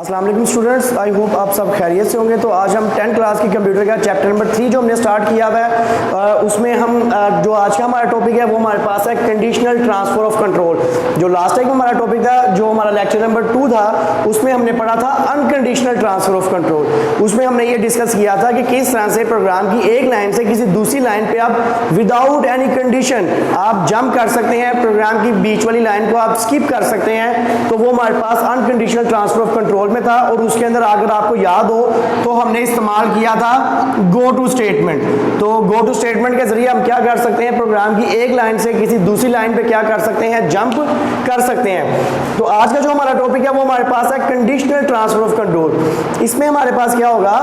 अस्सलाम वालेकुम students, I hope आप सब खैरियत से होंगे। तो आज हम 10th क्लास की कंप्यूटर का चैप्टर नंबर 3 जो हमने स्टार्ट किया हुआ है, उसमें हम जो आज का हमारा टॉपिक है वो हमारे पास है कंडीशनल ट्रांसफ़र ऑफ कंट्रोल। जो लास्ट टाइम हमारा टॉपिक था, जो हमारा लेक्चर नंबर 2 था, उसमें हमने पढ़ा था अनकंडीशनल ट्रांसफ़र ऑफ कंट्रोल। उसमें हमने ये डिस्कस किया था कि किस तरह से प्रोग्राम की एक लाइन से किसी दूसरी लाइन पर आप विदाउट एनी कंडीशन आप जंप कर सकते हैं, प्रोग्राम की बीच वाली लाइन को आप स्किप कर सकते हैं। तो वो हमारे पास अनकंडीशनल ट्रांसफ़र ऑफ कंट्रोल में था। और उसके अंदर अगर आपको याद हो तो हमने इस्तेमाल किया था गो टू स्टेटमेंट। तो गो टू स्टेटमेंट के जरिए हम क्या कर सकते हैं, प्रोग्राम की एक लाइन से किसी दूसरी लाइन पे क्या कर सकते हैं, जंप कर सकते हैं। तो आज का जो हमारा टॉपिक है वो हमारे पास है कंडीशनल ट्रांसफर ऑफ कंट्रोल। इसमें हमारे पास क्या होगा,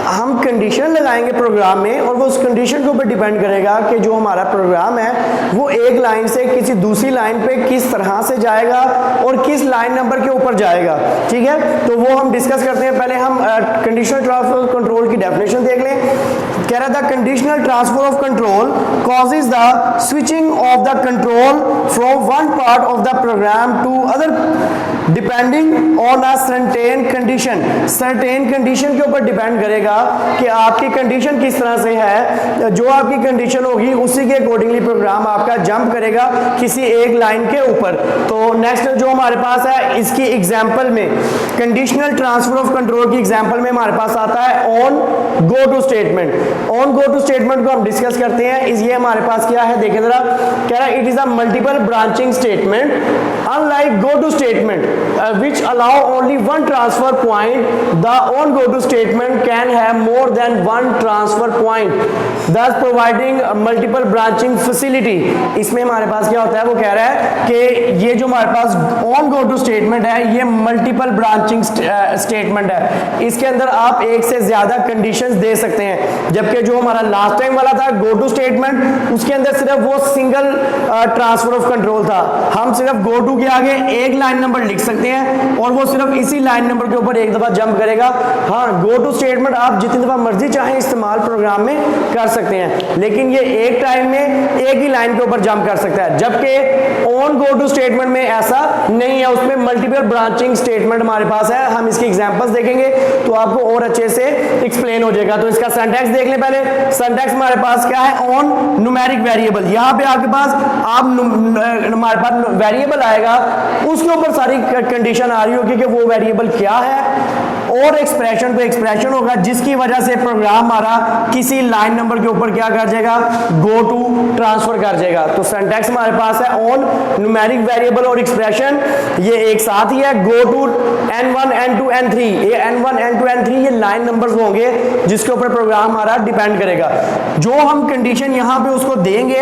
हम कंडीशन लगाएंगे प्रोग्राम में और वो उस कंडीशन के ऊपर डिपेंड करेगा कि जो हमारा प्रोग्राम है वो एक लाइन से किसी दूसरी लाइन पे किस तरह से जाएगा और किस लाइन नंबर के ऊपर जाएगा। ठीक है, तो वो हम डिस्कस करते हैं। पहले हम कंडीशनल ट्रांसफर ऑफ कंट्रोल की डेफिनेशन देख लें। कह रहा था conditional transfer of control causes the switching of the control from one part of the program to other depending on a certain condition. Certain condition के ऊपर डिपेंड करेगा कि आपकी कंडीशन किस तरह से है। जो आपकी कंडीशन होगी उसी के अकॉर्डिंगली प्रोग्राम आपका जंप करेगा किसी एक लाइन के ऊपर। तो नेक्स्ट जो हमारे पास है, इसकी एग्जांपल में कंडीशनल ट्रांसफर ऑफ कंट्रोल की एग्जांपल में हमारे पास आता है on go to statement. On go to statement को हम डिस्कस करते हैं। ये हमारे पास क्या है, देखें जरा। कह रहा है it is a multiple branching statement unlike go to statement which allow only one transfer point. The on go to statement can have more than one transfer point, thus providing a multiple branching facility. इसमें हमारे पास क्या होता है, वो कह रहा है कि ये जो हमारे पास on go to statement है ये multiple branching statement है। इसके अंदर आप एक से ज्यादा conditions दे सकते हैं, जबकि जो हमारा लास्ट टाइम वाला था go to statement उसके अंदर सिर्फ वो सिंगल ट्रांसफर ऑफ कंट्रोल था। हम सिर्फ go to के आगे एक लाइन नंबर लिख सकते हैं और वो सिर्फ इसी लाइन नंबर के ऊपर एक दफा जंप करेगा। हाँ, गो टू स्टेटमेंट आप जितनी दफा मर्जी चाहें इस्तेमाल प्रोग्राम में कर सकते हैं, लेकिन ये एक टाइम में एक ही लाइन के ऊपर जंप कर सकता है। जबकि ऑन गो टू स्टेटमेंट में ऐसा नहीं है, उसमें मल्टीपल ब्रांचिंग स्टेटमेंट हमारे पास है। हम इसकी एग्जांपल्स देखेंगे तो आपको और अच्छे से एक्सप्लेन हो जाएगा। तो इसका सिंटैक्स देख लें पहले। सिंटैक्स हमारे पास क्या है, ऑन न्यूमेरिक वेरिएबल। यहाँ पे आपके पास हमारे पास वेरिएबल आएगा, उसके ऊपर सारी कंडीशन आ रही होगी कि वो वेरिएबल क्या है, और एक्सप्रेशन पे एक्सप्रेशन होगा जिसकी वजह से प्रोग्राम हमारा किसी लाइन नंबर के ऊपर क्या कर जाएगा, गो टू ट्रांसफर कर जाएगा। तो सिंटैक्स हमारे पास है ऑन न्यूमेरिक वेरिएबल और एक्सप्रेशन ये एक साथ ही है। Go to n1 n2 n3, ये n1 n2 n3 ये लाइन नंबर्स होंगे जिसके ऊपर प्रोग्राम हमारा डिपेंड करेगा। जो हम कंडीशन यहाँ पे उसको देंगे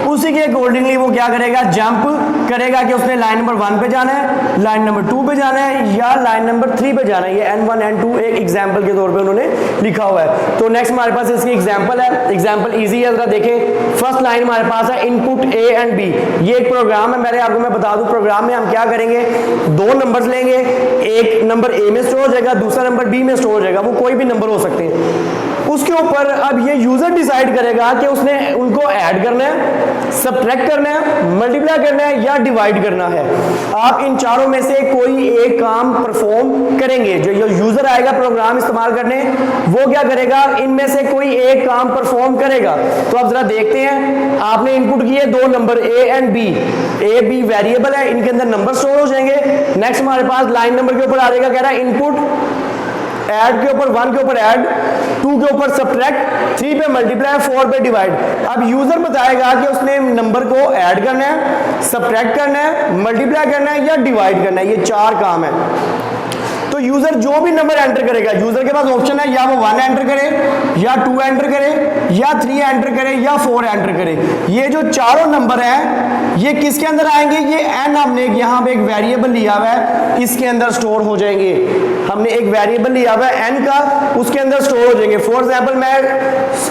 उसी के अकॉर्डिंगली वो क्या करेगा, जंप करेगा कि उसने लाइन नंबर 1 पे जाना है, लाइन नंबर 2 पे जाना है या लाइन नंबर 3 पे जाना है। ये n1 n2 एक एग्जाम्पल के तौर पे उन्होंने लिखा हुआ है। तो नेक्स्ट हमारे पास इसकी एग्जाम्पल है। एग्जाम्पल इजी है, जरा देखें। फर्स्ट लाइन हमारे पास है इनपुट A एंड B। ये एक प्रोग्राम है, मैंने आपको मैं बता दूं प्रोग्राम में हम क्या करेंगे, दो नंबर्स लेंगे, एक नंबर A में स्टोर हो जाएगा, दूसरा नंबर B में स्टोर हो जाएगा। वो कोई भी नंबर हो सकते हैं। उसके ऊपर अब ये यूजर डिसाइड करेगा कि उसने उनको ऐड करना है, सब्ट्रैक्ट करना है, मल्टीप्लाई करना है या डिवाइड करना है। आप इन चारों में से कोई एक काम परफॉर्म करेंगे। जो यूजर आएगा प्रोग्राम इस्तेमाल करने, वो क्या करेगा, इनमें से कोई एक काम परफॉर्म करेगा। तो अब जरा देखते हैं, आपने इनपुट किए दो number A and B। A B variable है, इनके अंदर नंबर स्टोर हो जाएंगे। नेक्स्ट हमारे पास लाइन नंबर के ऊपर आ जाएगा, कह रहा है इनपुट ऐड के ऊपर 1 के ऊपर ऐड, 2 के ऊपर सब्ट्रैक्ट, 3 पे मल्टीप्लाई, 4 पे डिवाइड। अब यूजर बताएगा कि उसने नंबर को ऐड करना है, सब्ट्रैक्ट करना है, मल्टीप्लाई करना है या डिवाइड करना है। ये 4 काम है। तो यूजर जो भी नंबर एंटर करेगा, यूजर के पास ऑप्शन है या वो 1 एंटर करे या 2 एंटर करे या 3 एंटर करे या 4 एंटर करे। ये जो चारों नंबर हैं ये किसके अंदर आएंगे, ये n हमने यहाँ पे एक वेरिएबल लिया हुआ है, इसके अंदर स्टोर हो जाएंगे। हमने एक वेरिएबल लिया हुआ है n का, उसके अंदर स्टोर हो जाएंगे। फॉर एग्जाम्पल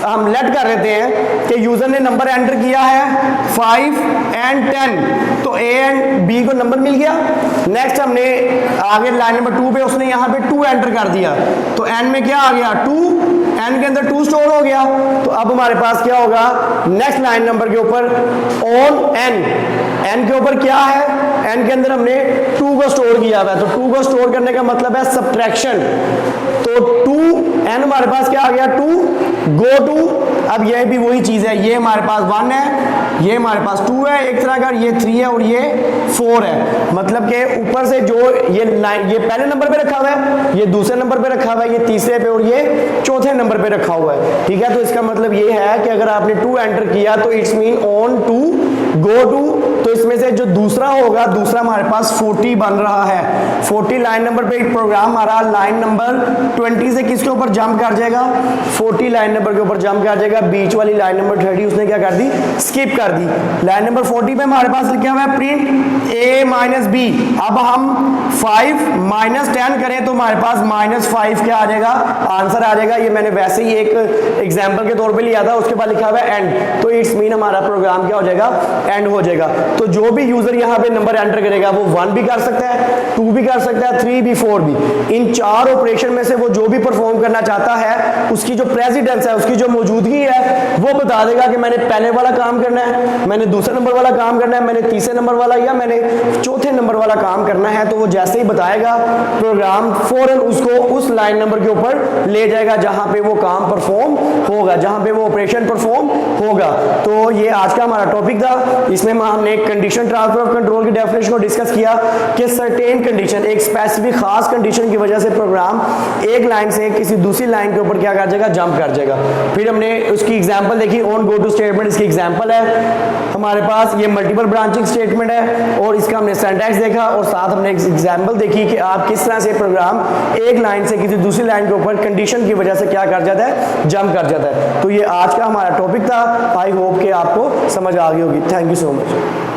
हम लेट कर लेते हैं कि यूजर ने नंबर एंटर किया है 5 एंड 10, तो A एंड B को नंबर मिल गया। नेक्स्ट हमने आगे लाइन नंबर 2 पे उसने यहाँ पे 2 एंटर कर दिया, तो n में क्या आ गया 2, n के अंदर 2 स्टोर हो गया। तो अब हमारे पास क्या होगा, नेक्स्ट लाइन नंबर के ऊपर ऑन n एन के ऊपर क्या है, एन के अंदर हमने 2 को स्टोर किया हुआ है, तो 2 को स्टोर करने का मतलब है सब्ट्रैक्शन। तो 2 एन हमारे पास क्या आ गया 2 गो टू, अब यह भी वही चीज है, ये हमारे पास 1 है, ये हमारे पास 2 है एक तरह का, ये 3 है और ये 4 है। मतलब कि ऊपर से जो ये पहले नंबर पे रखा हुआ है, ये दूसरे नंबर पे रखा हुआ है, ये तीसरे पे और ये चौथे नंबर पे रखा हुआ है। ठीक है, तो इसका मतलब ये है कि अगर आपने 2 एंटर किया तो it's mean on two go to, तो इसमें से जो दूसरा होगा, दूसरा हमारे पास 40 बन रहा है। 40 लाइन नंबर पे एक प्रोग्राम आ रहा, लाइन नंबर 20 से किसके ऊपर जंप कर जाएगा, 40 लाइन नंबर के ऊपर जंप कर जाएगा। बीच वाली लाइन नंबर 30 उसने क्या कर दी, स्किप कर दी। लाइन नंबर 40 पे हमारे पास लिखा हुआ है प्रिंट a माइनस बी। अब हम 5 माइनस 10 करें तो हमारे पास -5 क्या आ जाएगा, आंसर आ जाएगा। ये मैंने वैसे ही एक एग्जांपल के तौर पे लिया था, उसके बाद लिखा हुआ है एंड, तो इट्स मीन हमारा प्रोग्राम क्या हो जाएगा, एंड हो जाएगा। तो जो भी यूजर यहाँ पे नंबर एंटर करेगा वो 1 भी कर सकता है, 2 भी कर सकता है, 3 भी, 4 भी। इन 4 ऑपरेशन में से वो जो भी परफॉर्म करना चाहता है, उसकी जो प्रेसिडेंस है, उसकी जो मौजूदगी है, वो बता देगा कि मैंने पहले वाला काम करना है, मैंने दूसरे नंबर वाला काम करना है, मैंने तीसरे नंबर वाला या मैंने चौथे नंबर वाला काम करना है। तो वो जैसे ही बताएगा, प्रोग्राम फौरन उसको उस लाइन नंबर के ऊपर ले जाएगा जहां पे वो काम परफॉर्म होगा, जहां पे वो ऑपरेशन परफॉर्म होगा। तो ये आज का हमारा टॉपिक था। इसमें हमने कंडीशन ट्रांसफर ऑफ कंट्रोल की डेफिनेशन को डिस्कस किया कि सर्टेन कंडीशन, एक स्पेसिफिक खास कंडीशन की वजह से प्रोग्राम एक लाइन से किसी दूसरी लाइन के ऊपर क्या कर जाएगा, जंप कर जाएगा। फिर हमने उसकी एग्जांपल देखी, ऑन गो टू स्टेटमेंट इसकी एग्जांपल है हमारे पास, ये मल्टीपल ब्रांचिंग स्टेटमेंट है, और इसका हमने सिंटैक्स देखा, और साथ हमने एक एग्जांपल देखी कि आप किस तरह से प्रोग्राम एक लाइन से किसी दूसरी लाइन के ऊपर कंडीशन की वजह से क्या कर जाता है, जंप कर जाता है। तो ये आज का हमारा टॉपिक था। आई होप कि आपको समझ आ गई होगी। Thank you so much.